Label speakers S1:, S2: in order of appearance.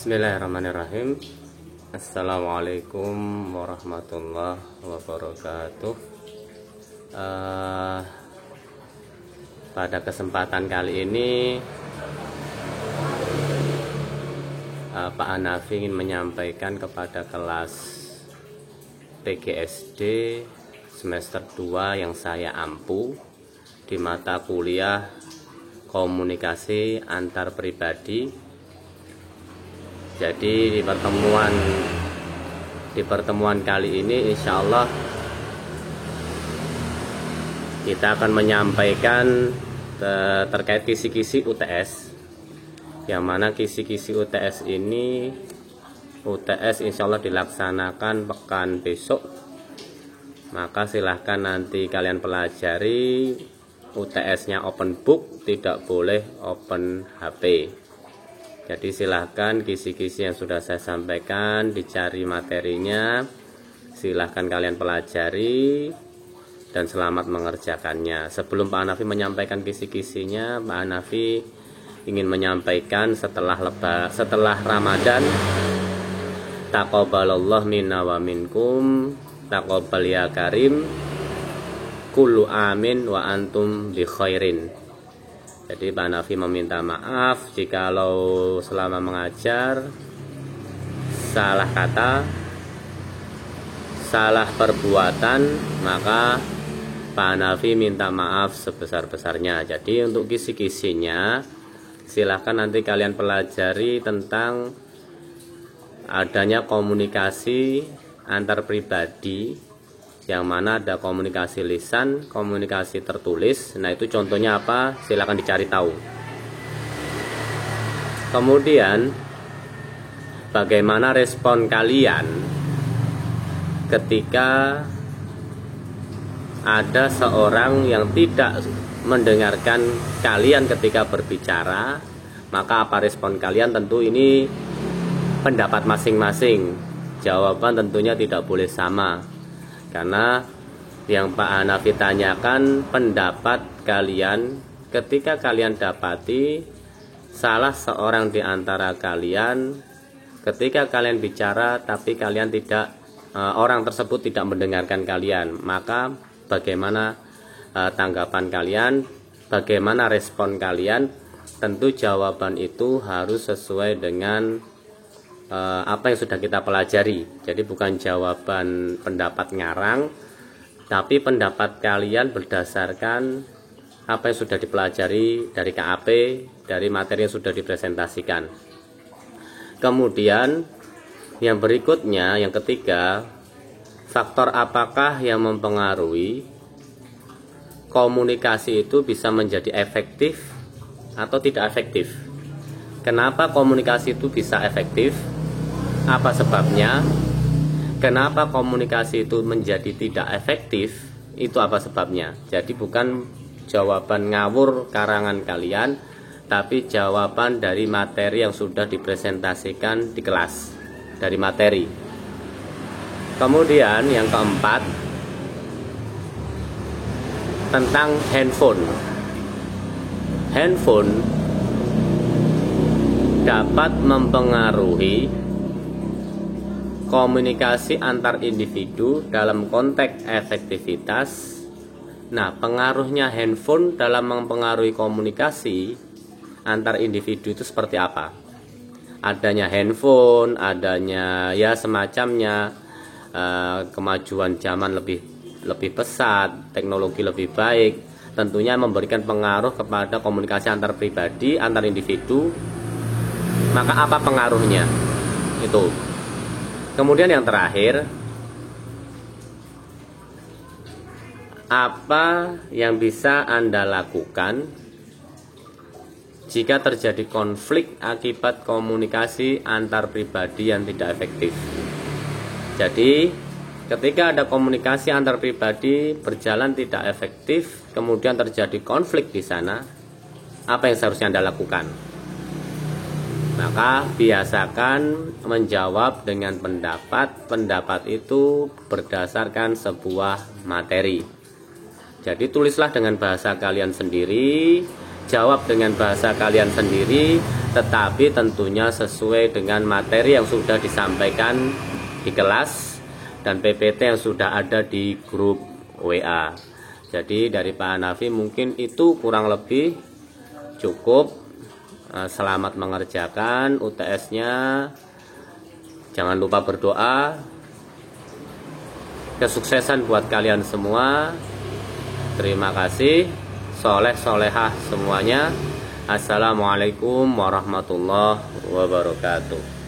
S1: Bismillahirrahmanirrahim. Assalamualaikum warahmatullahi wabarakatuh. Pada kesempatan kali ini Pak Hanafi ingin menyampaikan kepada kelas PGSD semester 2 yang saya ampu di mata kuliah komunikasi antar pribadi. Jadi di pertemuan kali ini insya Allah kita akan menyampaikan terkait kisi-kisi UTS, yang mana kisi-kisi UTS ini insya Allah dilaksanakan pekan besok. Maka silahkan nanti kalian pelajari, UTS-nya open book, tidak boleh open HP. Jadi silahkan kisi-kisi yang sudah saya sampaikan dicari materinya, silahkan kalian pelajari dan selamat mengerjakannya. Sebelum Pak Hanafi menyampaikan kisi-kisinya, Pak Hanafi ingin menyampaikan setelah Ramadan, taqabbalallahu minna wa minkum, taqabbal ya karim, kullu amin wa antum bi khairin. Jadi Pak Hanafi meminta maaf jikalau selama mengajar salah kata, salah perbuatan, maka Pak Hanafi minta maaf sebesar-besarnya. Jadi untuk kisi-kisinya silahkan nanti kalian pelajari tentang adanya komunikasi antar pribadi, yang mana ada komunikasi lisan, komunikasi tertulis. Nah itu contohnya apa? Silakan dicari tahu. Kemudian bagaimana respon kalian ketika ada seorang yang tidak mendengarkan kalian ketika berbicara? Maka apa respon kalian? Tentu ini pendapat masing-masing. Jawaban tentunya tidak boleh sama, karena yang Pak Hanafi tanyakan pendapat kalian ketika kalian dapati salah seorang di antara kalian ketika kalian bicara tapi kalian orang tersebut tidak mendengarkan kalian. Maka bagaimana tanggapan kalian, bagaimana respon kalian? Tentu jawaban itu harus sesuai dengan apa yang sudah kita pelajari. Jadi bukan jawaban pendapat ngarang, tapi pendapat kalian berdasarkan apa yang sudah dipelajari dari KAP, dari materi yang sudah dipresentasikan. Kemudian yang berikutnya, yang ketiga, faktor apakah yang mempengaruhi komunikasi itu bisa menjadi efektif atau tidak efektif? Kenapa komunikasi itu bisa efektif? Apa sebabnya? Kenapa komunikasi itu menjadi tidak efektif? Itu apa sebabnya? Jadi bukan jawaban ngawur karangan kalian, tapi jawaban dari materi yang sudah dipresentasikan di kelas, dari materi. Kemudian yang keempat, tentang handphone. Handphone dapat mempengaruhi komunikasi antar individu dalam konteks efektivitas. Nah, pengaruhnya handphone dalam mempengaruhi komunikasi antar individu itu seperti apa? Adanya handphone, adanya ya semacamnya, kemajuan zaman lebih pesat, teknologi lebih baik, tentunya memberikan pengaruh kepada komunikasi antar pribadi, antar individu. Maka apa pengaruhnya? Itu. Kemudian yang terakhir, apa yang bisa Anda lakukan jika terjadi konflik akibat komunikasi antar pribadi yang tidak efektif? Jadi, ketika ada komunikasi antar pribadi berjalan tidak efektif, kemudian terjadi konflik di sana, apa yang seharusnya Anda lakukan? Maka biasakan menjawab dengan pendapat. Pendapat itu berdasarkan sebuah materi. Jadi tulislah dengan bahasa kalian sendiri jawab dengan bahasa kalian sendiri, tetapi tentunya sesuai dengan materi yang sudah disampaikan di kelas dan PPT yang sudah ada di grup WA. Jadi dari Pak Hanafi mungkin itu kurang lebih cukup. Selamat mengerjakan UTS-nya. Jangan lupa berdoa. Kesuksesan buat kalian semua. Terima kasih. Soleh solehah semuanya. Assalamualaikum warahmatullahi wabarakatuh.